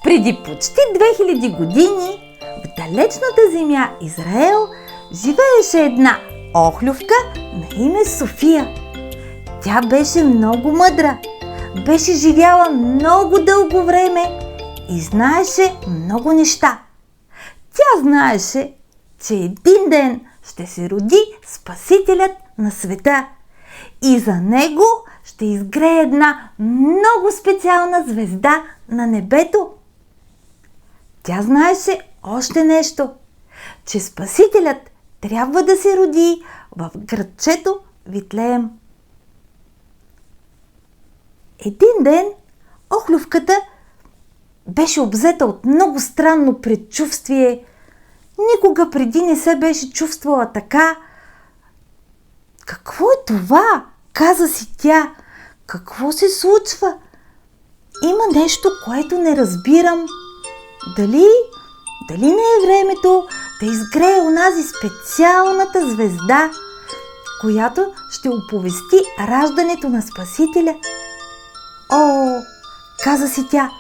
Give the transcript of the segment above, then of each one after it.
Преди почти 2000 години в далечната земя Израел живееше една охлювка на име София. Тя беше много мъдра, беше живяла много дълго време и знаеше много неща. Тя знаеше, че един ден ще се роди Спасителят на света и за него ще изгрее една много специална звезда на небето. Тя знаеше още нещо, че Спасителят трябва да се роди в градчето Витлеем. Един ден охлювката беше обзета от много странно предчувствие. Никога преди не се беше чувствала така. Какво е това? Каза си тя. Какво се случва? Има нещо, което не разбирам. Дали не е времето да изгрее онази специалната звезда, която ще оповести раждането на Спасителя? О, каза си тя,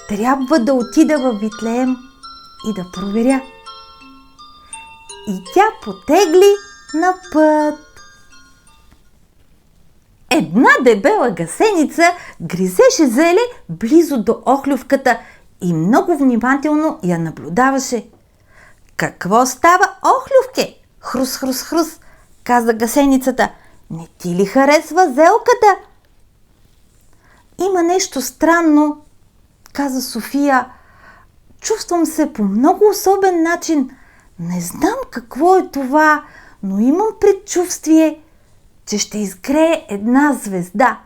трябва да отида във Витлеем и да проверя. И тя потегли на път. Една дебела гасеница гризеше зеле близо до охлювката и много внимателно я наблюдаваше. Какво става, охлювке? Хрус, хрус, хрус, каза гасеницата. Не ти ли харесва зелката? Има нещо странно, каза София. Чувствам се по много особен начин. Не знам какво е това, но имам предчувствие, че ще изгрее една звезда.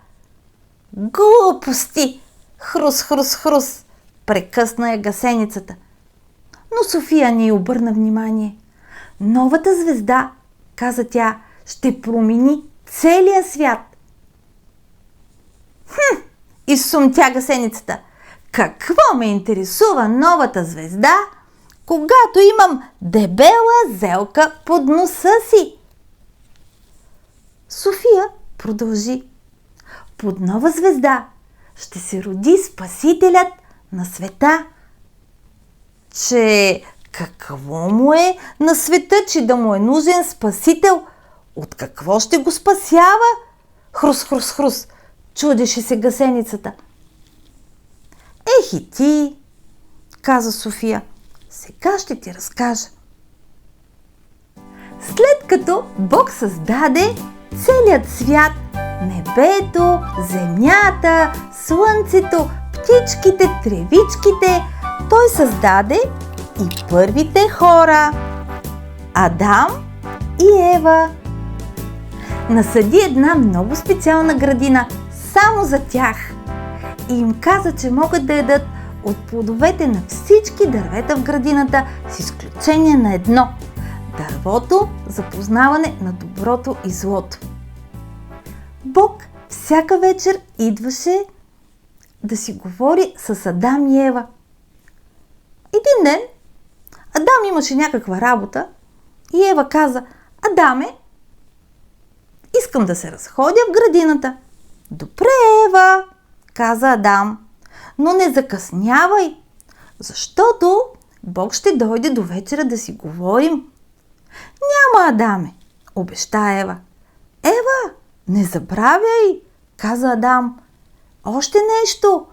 Глупости! Хрус, хрус, хрус! Прекъсна я гасеницата. Но София не й обърна внимание. Новата звезда, каза тя, ще промени целия свят. Изсумтя гасеницата. Какво ме интересува новата звезда, когато имам дебела зелка под носа си? София продължи. Под нова звезда ще се роди Спасителят на света. Че какво му е на света, че да му е нужен Спасител? От какво ще го спасява? Хрус, хрус, хрус, чудеше се гасеницата. И ти, каза София, сега ще ти разкажа. След като Бог създаде целият свят, небето, земята, слънцето, птичките, тревичките, той създаде и първите хора – Адам и Ева. Насади една много специална градина само за тях и им каза, че могат да ядат от плодовете на всички дървета в градината, с изключение на едно – дървото за познаване на доброто и злото. Бог всяка вечер идваше да си говори с Адам и Ева. Един ден Адам имаше някаква работа и Ева каза: Адаме, искам да се разходя в градината. Добре, Ева, каза Адам, но не закъснявай, защото Бог ще дойде до вечера да си говорим. Няма, Адаме, обеща Ева. Ева, не забравяй, каза Адам. Още нещо,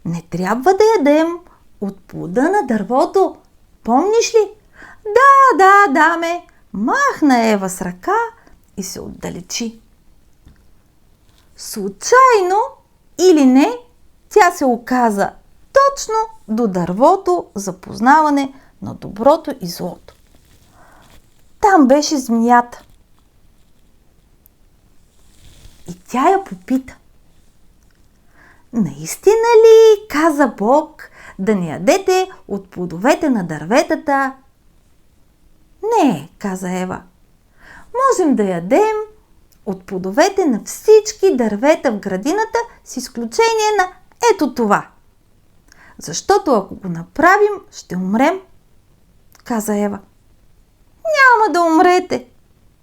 не трябва да ядем от плода на дървото. Помниш ли? Да, Адаме, махна Ева с ръка и се отдалечи. Случайно или не, тя се оказа точно до дървото за познаване на доброто и злото. Там беше змията. И тя я попита: наистина ли, каза Бог, да не ядете от плодовете на дърветата? Не, каза Ева. Можем да ядем от плодовете на всички дървета в градината, с изключение на ето това. Защото ако го направим, ще умрем, каза Ева. Няма да умрете,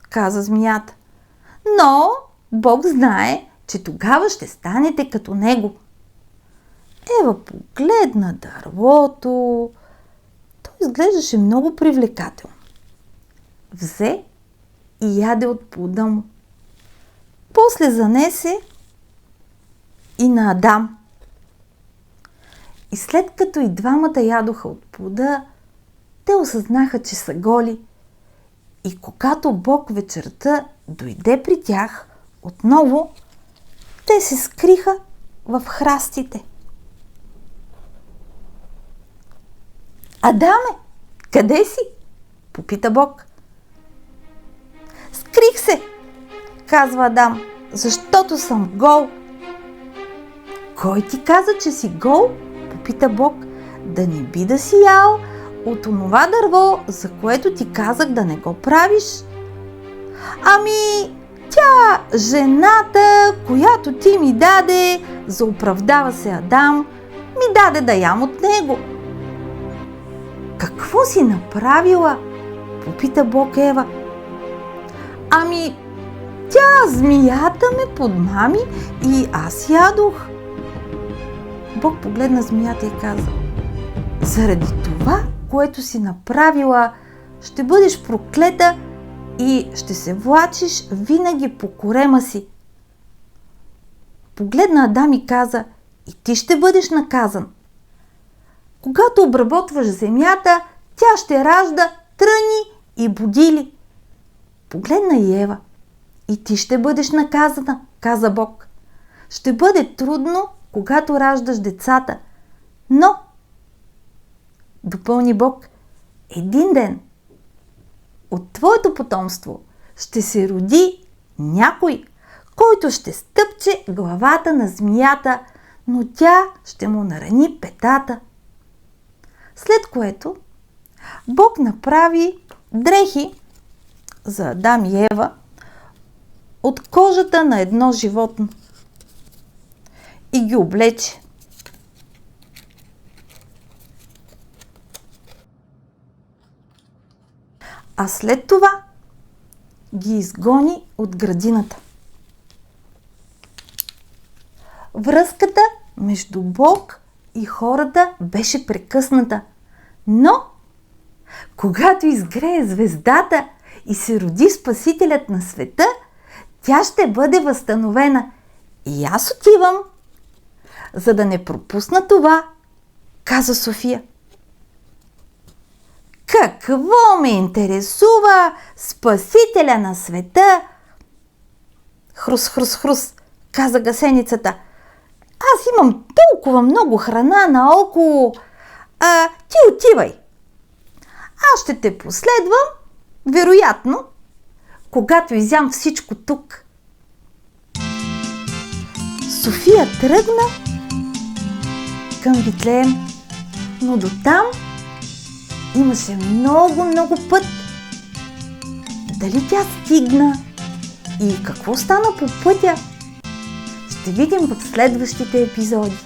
каза змията. Но Бог знае, че тогава ще станете като него. Ева погледна дървото. То изглеждаше много привлекателно. Взе и яде от плода му. После занесе и на Адам. И след като и двамата ядоха от плода, те осъзнаха, че са голи. И когато Бог вечерта дойде при тях отново, те се скриха в храстите. Адаме, къде си? Попита Бог. Скрих се, казва Адам, защото съм гол. Кой ти каза, че си гол? Попита Бог. Да не би да си ял от онова дърво, за което ти казах да не го правиш? Ами, тя, жената, която ти ми даде, заоправдава се Адам, ми даде да ям от него. Какво си направила? Попита Бог Ева. Ами, тя, змията, ме подмами и аз ядох. Бог погледна змията и каза: заради това, което си направила, ще бъдеш проклета и ще се влачиш винаги по корема си. Погледна Адам и каза: и ти ще бъдеш наказан. Когато обработваш земята, тя ще ражда тръни и бодили. Погледна и Ева. И ти ще бъдеш наказана, каза Бог. Ще бъде трудно, когато раждаш децата, но, допълни Бог, един ден от твоето потомство ще се роди някой, който ще стъпче главата на змията, но тя ще му нарани петата. След което Бог направи дрехи за Адам и Ева от кожата на едно животно и ги облече. А след това ги изгони от градината. Връзката между Бог и хората беше прекъсната, но когато изгрее звездата и се роди Спасителят на света, тя ще бъде възстановена. И аз отивам, за да не пропусна това, каза София. Какво ме интересува Спасителя на света? Хрус, хрус, хрус, каза гасеницата. Аз имам толкова много храна наоколо. Ти отивай. Аз ще те последвам, вероятно, когато изям всичко тук. София тръгна към Витлеем, но дотам имаше много път. Дали тя стигна и какво стана по пътя, ще видим в следващите епизоди.